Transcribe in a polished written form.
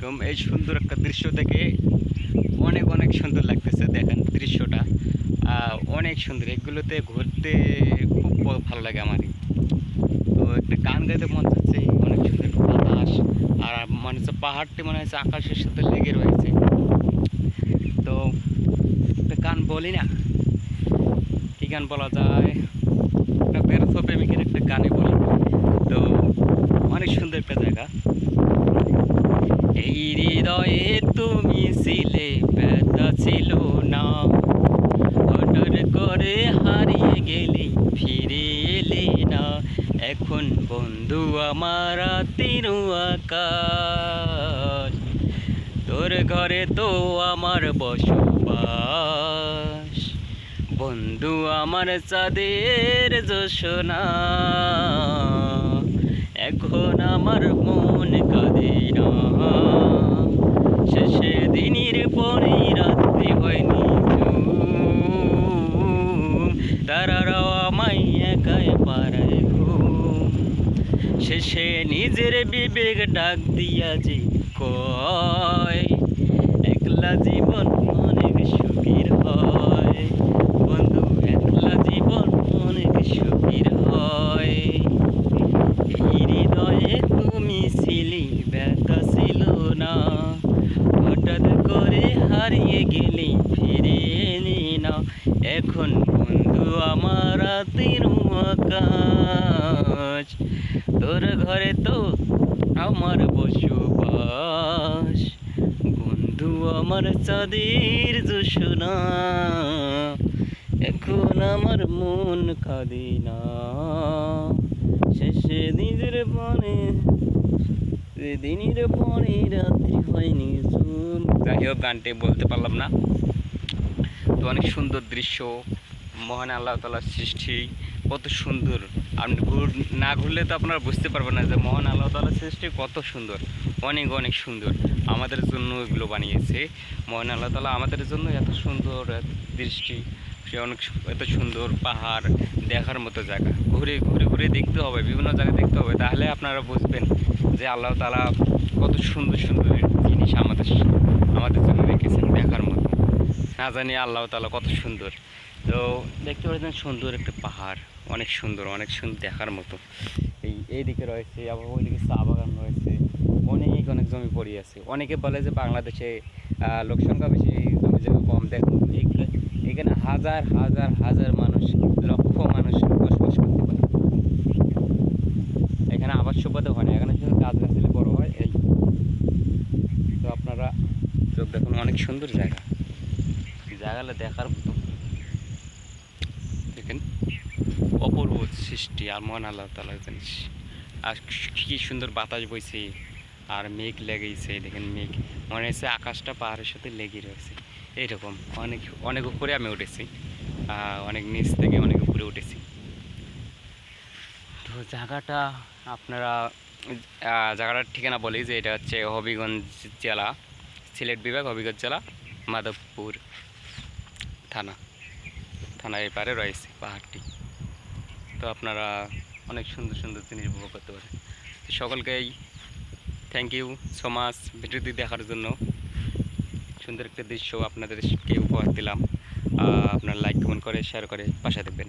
আলাইকুম। এই সুন্দর একটা দৃশ্য দেখে অনেক অনেক সুন্দর লাগতেছে। দেখেন দৃশ্যটা অনেক সুন্দর। এগুলোতে ঘুরতে খুব ভালো লাগে আমারই। তো একটা গান গাইতে মন চাচ্ছে, অনেক সুন্দর একটা বাতাস। আর মনে হচ্ছে পাহাড়টি মনে হচ্ছে আকাশের সাথে লেগে রয়েছে। তো একটা গান বলি না, কি গান বলা যায়, একটা ব্যর্থ প্রেমিকের একটা গানে বলি। তো অনেক সুন্দর একটা জায়গা। এই হৃদয়ে তুমি ছিলে, ব্যথা ছিল না, হঠাৎ করে হারিয়ে গেলি, ফিরে এলে না। এখন বন্ধু আমার রাতের আকাশ, তোর ঘরে তো আমার বসবাস। বন্ধু আমার চাঁদের জোছনা, এখন আমার মন কাঁদে না। শেষে দিনের পরে রাত্রি হয়নি তারারাও আমায় একাই পাড়ায় ঘুম। শেষে নিজের বিবেক ডাক দিয়া যে কয়, একলা জীবন অনেক সুখের হয়। বন্ধু একলা জীবন অনেক সুখের হয়। এই হৃদয়ে তুমি ছিলি, ব্যথা ছিল না, হঠাৎ করে হারিয়ে গেলি, ফিরে এলি না। এখন বন্ধু আমার রাতের আকাশ, তোর ঘরে তো আমার বসবাস। বন্ধু আমার চাঁদের জোছনা, এখন আমার মন কাঁদে না। শেষে নিজের পরে দিনের পরে রাত্রি হয়নি চুম। যাই হোক, গানটি বলতে পারলাম না। তো অনেক সুন্দর দৃশ্য, মহান আল্লাহ তাআলার সৃষ্টি কত সুন্দর। আপনি না ঘুরলে তো আপনারা বুঝতে পারবেন না যে মহান আল্লাহ তাআলার সৃষ্টি কত সুন্দর। অনেক অনেক সুন্দর, আমাদের জন্য এগুলো বানিয়েছে মহান আল্লাহ তাআলা। আমাদের জন্য এত সুন্দর দৃষ্টি, সে অনেক এত সুন্দর পাহাড়, দেখার মতো জায়গা। ঘুরে ঘুরে ঘুরে দেখতে হবে, বিভিন্ন জায়গায় দেখতে হবে, তাহলে আপনারা বুঝবেন যে আল্লাহ তাআলা কত সুন্দর সুন্দর জিনিস আমাদের আমাদের জন্য রেখেছেন দেখার মতো। না জানি আল্লাহ তাআলা কত সুন্দর। তো দেখতে পাচ্ছেন সুন্দর একটা পাহাড়, অনেক সুন্দর, অনেক সুন্দর দেখার মতো। এইদিকে রয়েছে, আবার ওইদিকে চা বাগান রয়েছে, অনেক অনেক জমি পড়ে আছে। অনেকে বলে যে বাংলাদেশে লোক সংখ্যা বেশি, জমি জায়গা কম। দেখুন এখানে হাজার হাজার হাজার মানুষ, লক্ষ মানুষ বসবাস করতে পারে। এখানে আবাস সুবাদে হয় না, এখানে শুধু গাছ গাছালি বড় হয় এই। তো আপনারা চোখ দেখুন, অনেক সুন্দর জায়গা, জায়গাটা দেখার মতো। দেখেন অপূর্ব সৃষ্টি আর মহান আল্লাহ তাআলার জিনিস। আর কি সুন্দর বাতাস বইছে, আর মেঘ লেগেছে। দেখেন মেঘ, মনে হচ্ছে আকাশটা পাহাড়ের সাথে লেগে রয়েছে। এইরকম অনেক অনেক উপরে আমি উঠেছি, অনেক নিচ থেকে অনেক উপরে উঠেছি। তো জায়গাটা আপনারা, জায়গাটার ঠিকানা বলি যে এটা হচ্ছে হবিগঞ্জ জেলা, সিলেট বিভাগ, হবিগঞ্জ জেলা, মাধবপুর থানার এপারে রয়েছে পাহাড়টি। তো আপনারা অনেক সুন্দর সুন্দর জিনিস উপভোগ করতে পারেন। তো সকলকেই থ্যাংক ইউ সো মাচ ভিডিওটি দেখার জন্য। সুন্দর একটা দৃশ্য আপনাদেরকে উপহার দিলাম। আপনারা লাইক কমেন্ট করে শেয়ার করে পাশে দেখবেন।